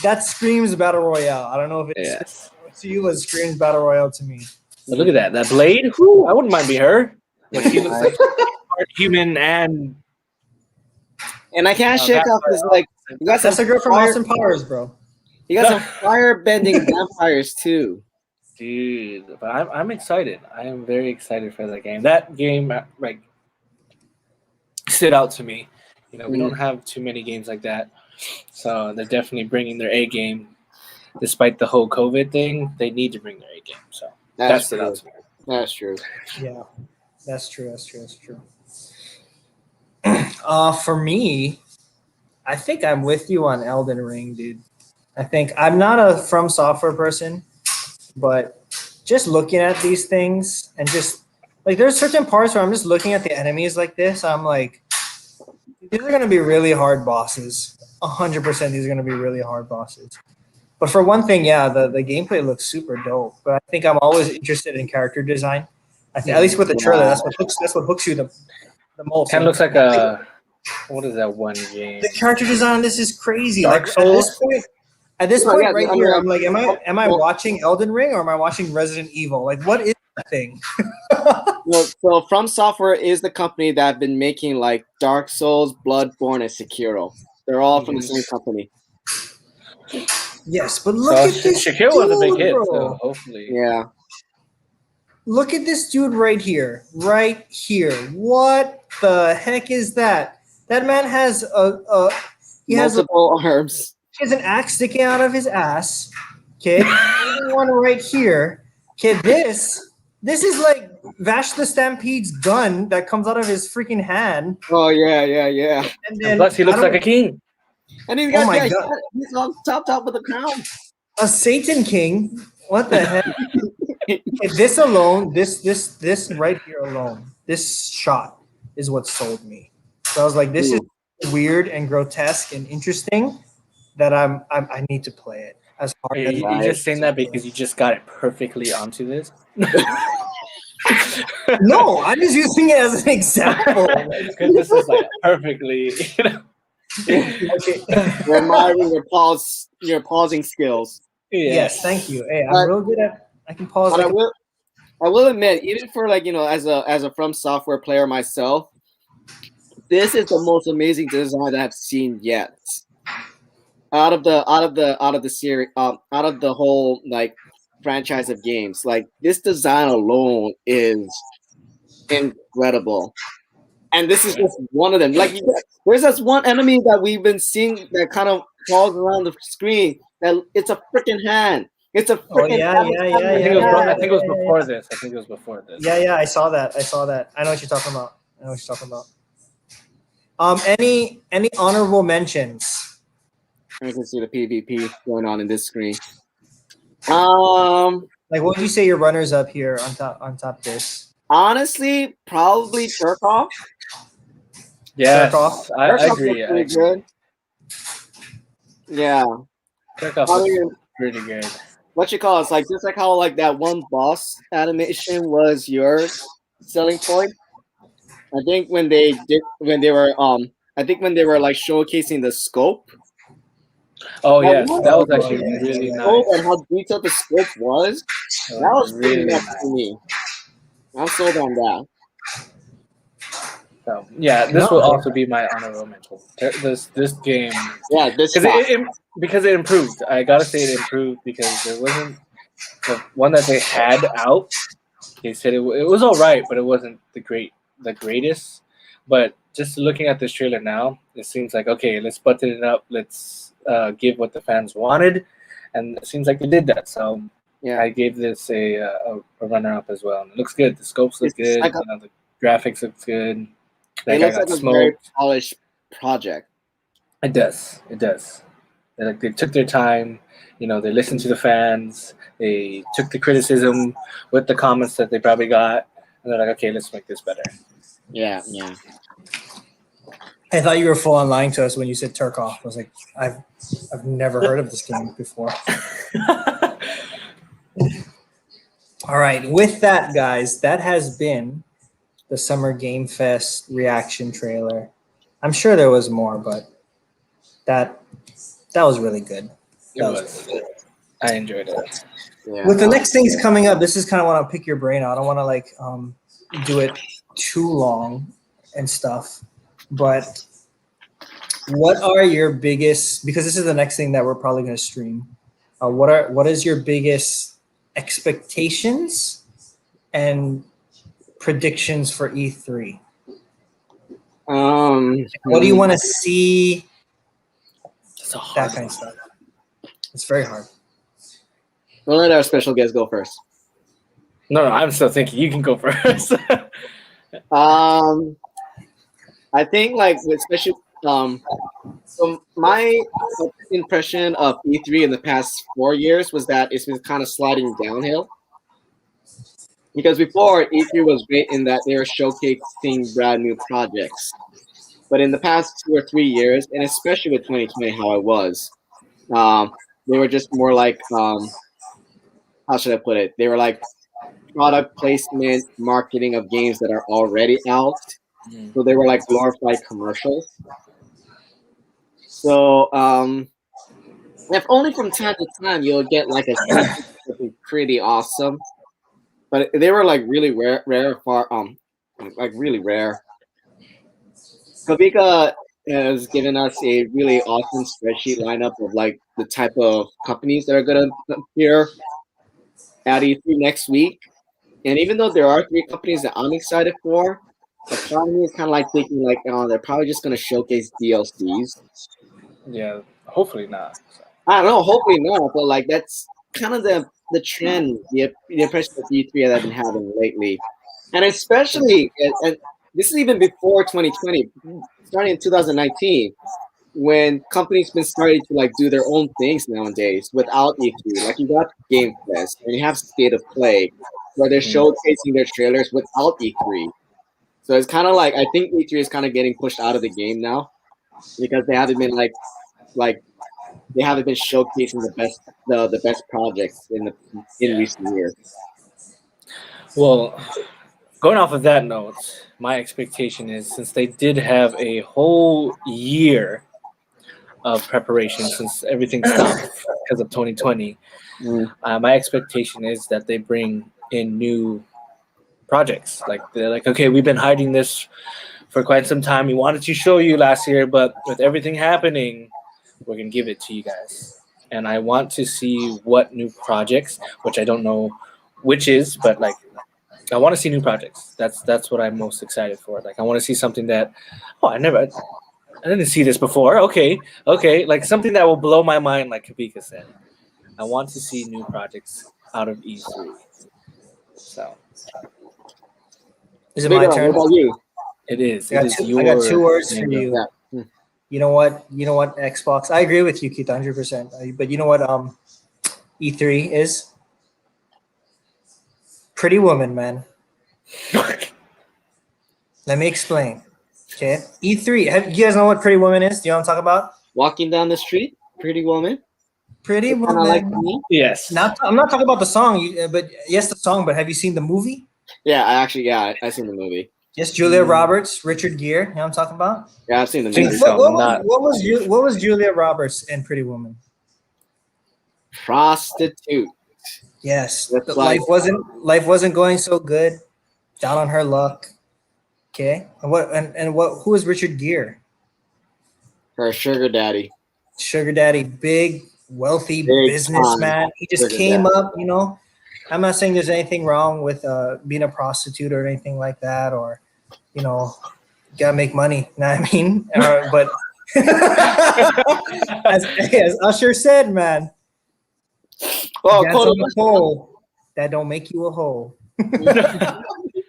That screams battle royale. I don't know if it's Yes. to you, it screams battle royale to me. But look at that blade. Whew, I wouldn't mind be her. But she looks like part human and And I can't shake off this like you got That's some a girl from fire, Austin Powers, bro. you got some fire bending vampires too. Dude, but I'm excited. I am very excited for that game. That game like stood out to me. You know, we don't have too many games like that, so they're definitely bringing their A game. Despite the whole COVID thing, they need to bring their A game. So that stood out to me. That's true. Yeah, that's true. That's true. That's true. For me, I think I'm with you on Elden Ring, dude. I think I'm not a From Software person, but just looking at these things and just like there's certain parts where I'm just looking at the enemies like this. I'm like, these are gonna be really hard bosses. 100%, these are gonna be really hard bosses. But for one thing, yeah, the gameplay looks super dope. But I think I'm always interested in character design. I think at least with the trailer, that's what hooks you the most. Kind of looks like a what is that one game? The character design on this is crazy. Dark Souls? At this point Yeah, right I here, mean, I'm like, am I watching Elden Ring or am I watching Resident Evil? Like, what is that thing? Well, so From Software is the company that have been making like Dark Souls, Bloodborne, and Sekiro. They're all from the same company. Yes, but look at this Shakir dude, was a big hit, bro. so hopefully. Yeah. Look at this dude right here. Right here. What the heck is that? That man has he multiple arms. He has an axe sticking out of his ass. Okay. One right here. Okay, this is like Vash the Stampede's gun that comes out of his freaking hand. Oh yeah. And then Plus, he looks like a king. And he's Oh my got God. he's on top with the crown. a Satan King. What the heck? Okay, this alone, this right here alone, this shot is what sold me. So I was like, this is weird and grotesque and interesting that I need to play it as hard as You just saying that because you just got it perfectly onto this? No, I'm just using it as an example. Because this is like perfectly, you know. Okay. You're admiring your pausing skills. Yes, thank you. Hey, I'm real good at. I can pause. But I will admit, even for like as a From Software player myself, this is the most amazing design that I've seen yet. Out of the series, out of the whole like franchise of games, like this design alone is incredible. And this is just one of them. Like there's this one enemy that we've been seeing that kind of crawls around the screen. That it's a freaking hand. It's a freaking hand. I think it was before this. Yeah, I saw that. I know what you're talking about. Any honorable mentions? I can see the PvP going on in this screen. Like, what would you say your runners up here on top of this? Honestly, probably Tarkov. Yeah, I Tarkov agree. looks pretty good. Yeah. Tarkov looks pretty good. What you call it? It's like just like how like that one boss animation was your selling point. I think when they were like showcasing the scope. Oh yeah, that was actually really nice. And how detailed the scope was. That was really nice to me. I'm sold on that. So yeah, this will also be my honorable mention. This game. Yeah, because it improved. I gotta say it improved because there wasn't the one that they had out. They said it was all right, but it wasn't the greatest. But just looking at this trailer now, it seems like okay, let's button it up. Let's give what the fans wanted, and it seems like they did that. So yeah, I gave this a runner-up as well. And it looks good. The scopes look good. The graphics look good. It looks like a very polished project. It does. They took their time. You know, they listened to the fans. They took the criticism with the comments that they probably got, and they're like, okay, let's make this better. Yeah. I thought you were full on lying to us when you said Tarkov. I was like, I've never heard of this game before. All right, with that, guys, that has been the Summer Game Fest reaction trailer. I'm sure there was more, but that was really good. It was. I enjoyed it. Yeah. With the next things coming up, this is kind of want to pick your brain out. I don't want to like do it too long and stuff, but what are your biggest? Because this is the next thing that we're probably going to stream. What is your biggest expectations and predictions for E3. What do you want to see? That kind of stuff. It's very hard. We'll let our special guest go first. No, I'm still thinking. You can go first. I think like especially so my impression of E3 in the past 4 years was that it's been kind of sliding downhill. Because before E3 was great in that they were showcasing brand new projects, but in the past 2 or 3 years, and especially with 2020, how it was, they were just more like how should I put it? They were like product placement, marketing of games that are already out. So they were like glorified commercials. So if only from time to time you'll get like something pretty awesome, but they were like really rare, like really rare. Kavika has given us a really awesome spreadsheet lineup of like the type of companies that are gonna appear at E3 next week. And even though there are 3 companies that I'm excited for, the part of me is kind of like thinking like, oh, they're probably just gonna showcase DLCs. Yeah, hopefully not. I don't know, hopefully not, but like that's kind of the trend, the impression of E3 that I've been having lately, and especially, and this is even before 2020, starting in 2019, when companies been starting to like do their own things nowadays without E3. Like you got Gamefest and you have State of Play, where they're showcasing their trailers without E3. So it's kind of like I think E3 is kind of getting pushed out of the game now because they haven't been like they haven't been showcasing the best projects in recent years. Well, going off of that note, my expectation is since they did have a whole year of preparation since everything stopped because of 2020, my expectation is that they bring in new projects. Like they're like, okay, we've been hiding this for quite some time. We wanted to show you last year, but with everything happening, we're gonna give it to you guys. And I want to see what new projects, which I don't know which is, but like I want to see new projects. That's what I'm most excited for. Like I want to see something that I didn't see this before. Okay, like something that will blow my mind, like Kabika said. I want to see new projects out of E3. So is it my turn? What about you? It is. I got 2 words for you. Yeah. You know what? Xbox. I agree with you, Keith, 100%. But you know what? E3 is Pretty Woman, man. Let me explain. Okay, E3. You guys know what Pretty Woman is? Do you know what I'm talking about? Walking down the street, Pretty Woman. Pretty Woman. Like me. Yes. I'm not talking about the song, but yes, the song. But have you seen the movie? Yeah, I seen the movie. Yes, Julia Roberts, Richard Gere. You know what I'm talking about? Yeah, I've seen the movie. What was Julia Roberts in Pretty Woman? Prostitute. Yes, life wasn't going so good. Down on her luck. Okay, who is Richard Gere? Her sugar daddy. Sugar daddy, big, wealthy businessman. He just came up. You know, I'm not saying there's anything wrong with being a prostitute or anything like that, or you know, gotta make money. You know what I mean? But as Usher said, man, that's on the pole. That don't make you a hoe.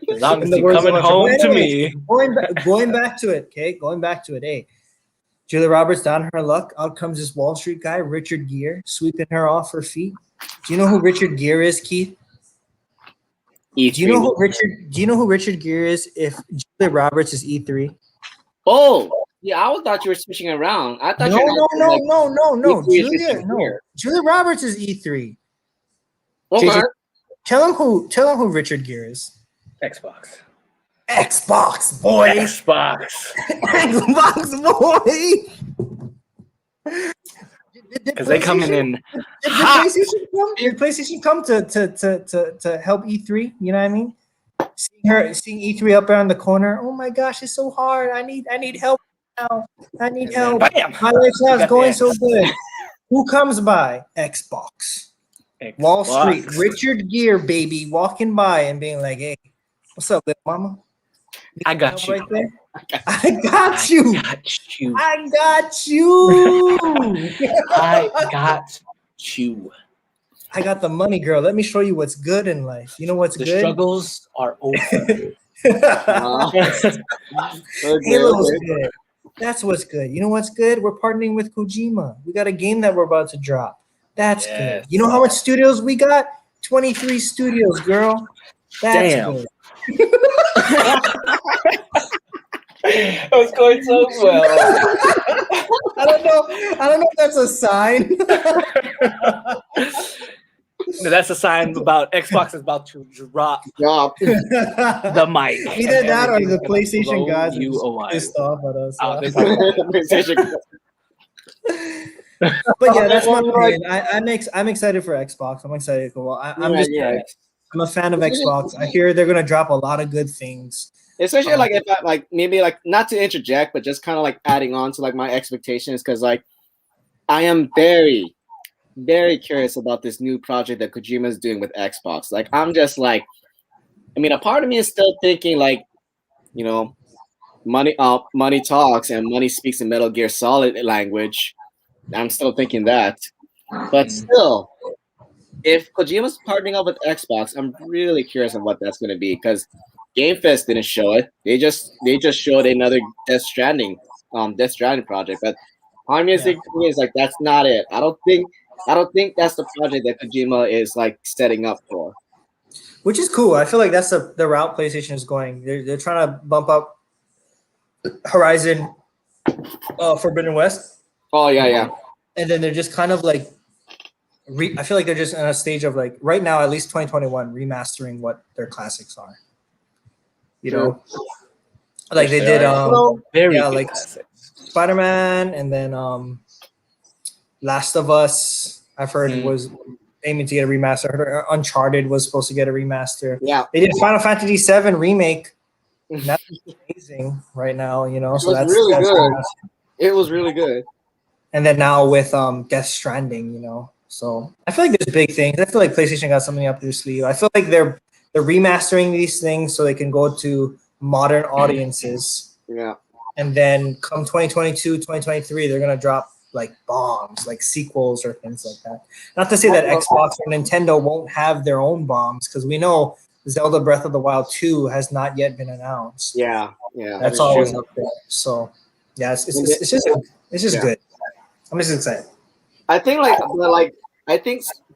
As long as you're coming home to me. Going back to it, okay? Going back to it, hey. Julia Roberts down her luck. Out comes this Wall Street guy, Richard Gere, sweeping her off her feet. Do you know who Richard Gere is, Keith? Do you know who Richard Gere is if Julia Roberts is E3? Oh, yeah, I thought you were switching around. I thought no. Julia Roberts is E3. Okay. JJ, tell him who Richard Gere is. Xbox, boy. Xbox, boy. Because they coming in. Did PlayStation come to help E3? You know what I mean? Seeing E3 up there in the corner. Oh my gosh, it's so hard. I need help now. I need help. Bam. My life's not going so good. Who comes by? Xbox. Wall Xbox. Street, Richard Gere, baby, walking by and being like, "Hey, what's up, little mama? I got you. Right there. I got you. Got you. I got you. I got you. I got the money, girl. Let me show you what's good in life. You know what's The good? struggles are over. Halo's good. That's what's good. You know what's good? We're partnering with Kojima. We got a game that we're about to drop. That's good. You know how much studios we got? 23 studios, girl. That's good. It was going so well. I don't know if that's a sign. No, that's a sign about Xbox is about to drop the mic. Either that or the PlayStation guys are you just away. pissed off at us. But yeah, that's my opinion. I'm excited for Xbox. I'm excited for. Well, I'm a fan of Xbox. I hear they're gonna drop a lot of good things. Especially like if I like maybe like not to interject, but just kind of like adding on to like my expectations because like I am very, very curious about this new project that Kojima is doing with Xbox. Like I'm just like, I mean, a part of me is still thinking like, you know, money talks and money speaks in Metal Gear Solid language. I'm still thinking that, but still, if Kojima's partnering up with Xbox, I'm really curious on what that's going to be because Gamefest didn't show it. They just showed another Death Stranding project. But part of me is like that's not it. I don't think that's the project that Kojima is like setting up for. Which is cool. I feel like that's the route PlayStation is going. They're trying to bump up Horizon Forbidden West. Oh yeah. And then they're just kind of like I feel like they're just in a stage of like right now, at least 2021, remastering what their classics are. You know, like they did like Spider-Man and then Last of Us. I've heard was aiming to get a remaster. I heard Uncharted was supposed to get a remaster. Yeah, they did Final Fantasy VII remake. That's amazing right now. You know, so that's really good. It was really good. And then now with Death Stranding, you know. So I feel like there's big things. I feel like PlayStation got something up their sleeve. I feel like they're remastering these things so they can go to modern audiences. Yeah. And then come 2022, 2023, they're gonna drop like bombs, like sequels or things like that. Not to say that Xbox or Nintendo won't have their own bombs, because we know Zelda Breath of the Wild 2 has not yet been announced. Yeah. That's always up there. So yeah, it's just good. I'm just excited. I think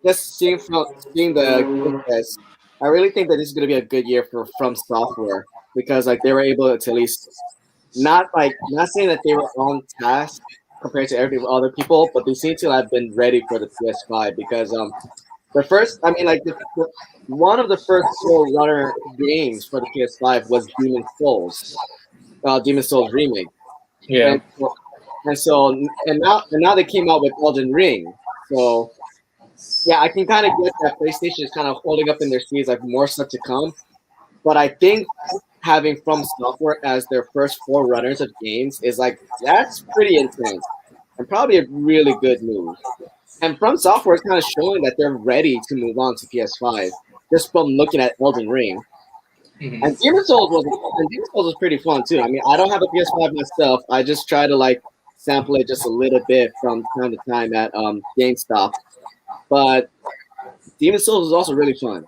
just seeing the Gamefest, I really think that this is going to be a good year for From Software because like they were able to at least not saying that they were on task compared to other people, but they seem to have been ready for the PS5 because one of the first Soul Runner games for the PS5 was Demon Souls remake. Yeah. And now they came out with Elden Ring. So yeah, I can kind of get that PlayStation is kind of holding up in their sleeves like more stuff to come. But I think having From Software as their first forerunners of games is like that's pretty intense and probably a really good move. And From Software is kind of showing that they're ready to move on to PS5 just from looking at Elden Ring. Mm-hmm. And Demon Souls was pretty fun too. I mean, I don't have a PS5 myself. I just try to like sample it just a little bit from time to time at GameStop. But Demon Souls is also really fun.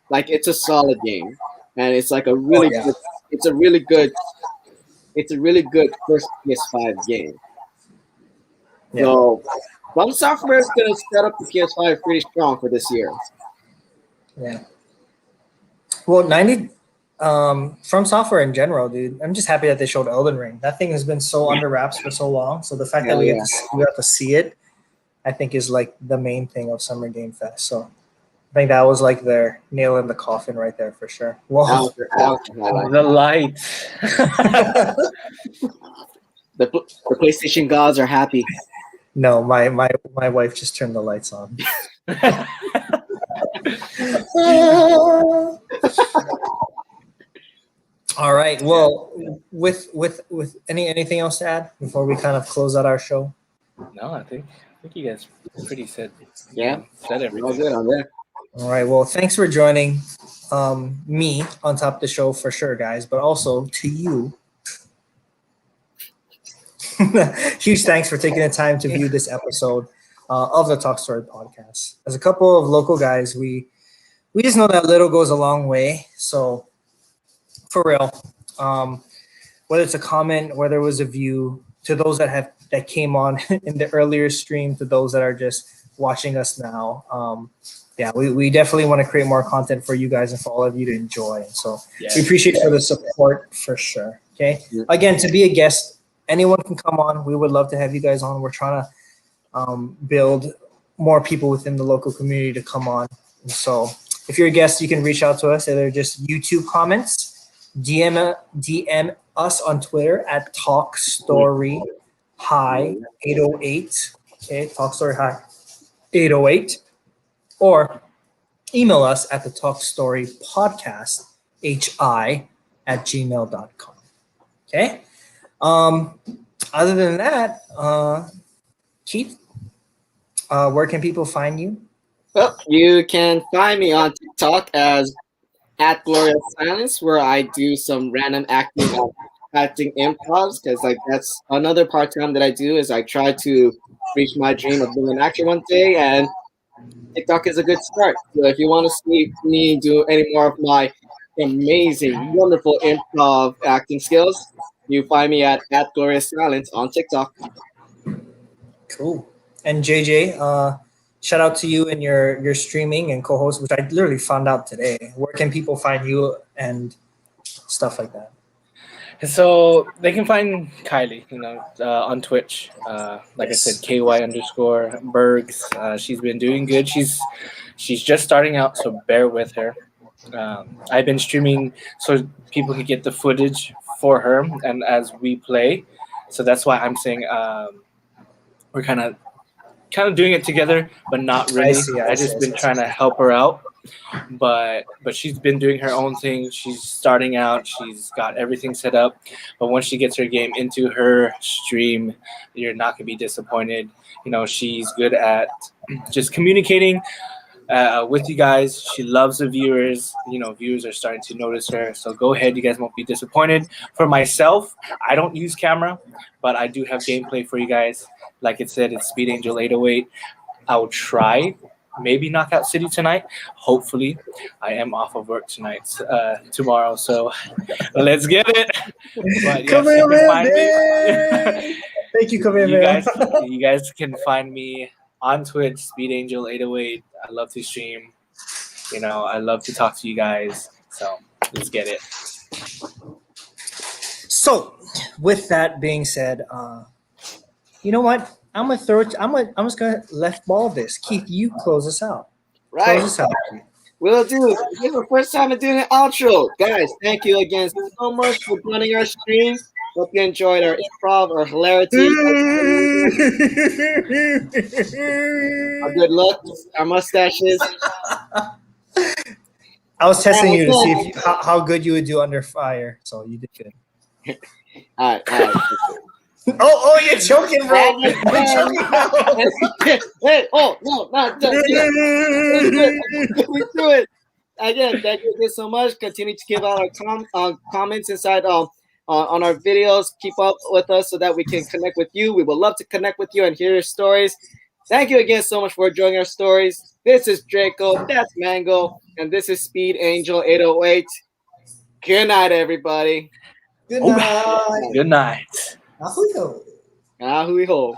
Like it's a solid game, and it's like a really good first PS5 game. Yeah. So From Software is going to set up the PS5 pretty strong for this year. Yeah. Well, From Software in general, dude. I'm just happy that they showed Elden Ring. That thing has been so under wraps for so long. So the fact that we got to see it, I think, is like the main thing of Summer Game Fest. So I think that was like their nail in the coffin right there for sure. Wow. The lights. The PlayStation gods are happy. No, my wife just turned the lights on. All right. Well, with anything else to add before we kind of close out our show? No, I think you guys pretty said Yeah, said all everything. good on there. All right. Well, thanks for joining me on top of the show for sure, guys. But also to you, huge thanks for taking the time to view this episode of the Talk Story podcast. As a couple of local guys, we just know that little goes a long way. So for real, whether it's a comment, whether it was a view, to those that came on in the earlier stream, to those that are just watching us now. Yeah, we definitely want to create more content for you guys and for all of you to enjoy. So we appreciate for the support for sure. Okay. Yeah. Again, to be a guest, anyone can come on. We would love to have you guys on. We're trying to build more people within the local community to come on. And so if you're a guest, you can reach out to us. Either just YouTube comments, DM us on Twitter at talkstoryhigh 808. Okay, talkstoryhigh 808. Or email us at the talkstorypodcast hi@gmail.com. Okay. Other than that, Keith, where can people find you? Well, you can find me on TikTok as at Glorious Silence, where I do some random acting improvs, because like that's another part time that I do is I try to reach my dream of being an actor one day, and TikTok is a good start. So if you want to see me do any more of my amazing, wonderful improv acting skills, you find me at Glorious Silence on TikTok. Cool. And JJ, shout out to you and your streaming and co-host, which I literally found out today. Where can people find you and stuff like that? So they can find Kylie, on Twitch. Like I said, KY_Bergs. She's been doing good. She's just starting out, so bear with her. I've been streaming so people can get the footage for her and as we play. So that's why I'm saying we're kind of doing it together, but not really. I just been trying to help her out. But she's been doing her own thing. She's starting out. She's got everything set up. But once she gets her game into her stream, you're not gonna be disappointed. She's good at just communicating with you guys. She loves the viewers. Viewers are starting to notice her. So go ahead. You guys won't be disappointed. For myself, I don't use camera, but I do have gameplay for you guys. Like it said, it's Speed Angel 808. I will try. Maybe Knockout City tonight. Hopefully, I am off of work tomorrow. So let's get it. But yes, you can find me. Thank you, Kamehameha. You guys can find me on Twitch, Speed Angel 808. I love to stream. I love to talk to you guys. So let's get it. So, with that being said, you know what? I'm just gonna left ball this. Keith, you close us out. Right. Close us out. Will do. This is the first time I'm doing an outro. Guys, thank you again so much for joining our stream. Hope you enjoyed our improv, our hilarity, our good looks, our mustaches. I was testing you to see how good you would do under fire. So you did good. All right. Oh, you're choking, bro. You're choking, bro. Hey, oh, no, not done. We do it. Again, thank you so much. Continue to give out our comments inside on our videos. Keep up with us so that we can connect with you. We would love to connect with you and hear your stories. Thank you again so much for enjoying our stories. This is Draco, that's Mango, and this is Speed Angel 808. Good night, everybody. Good night. Good night. Ahuiho. Ahuiho.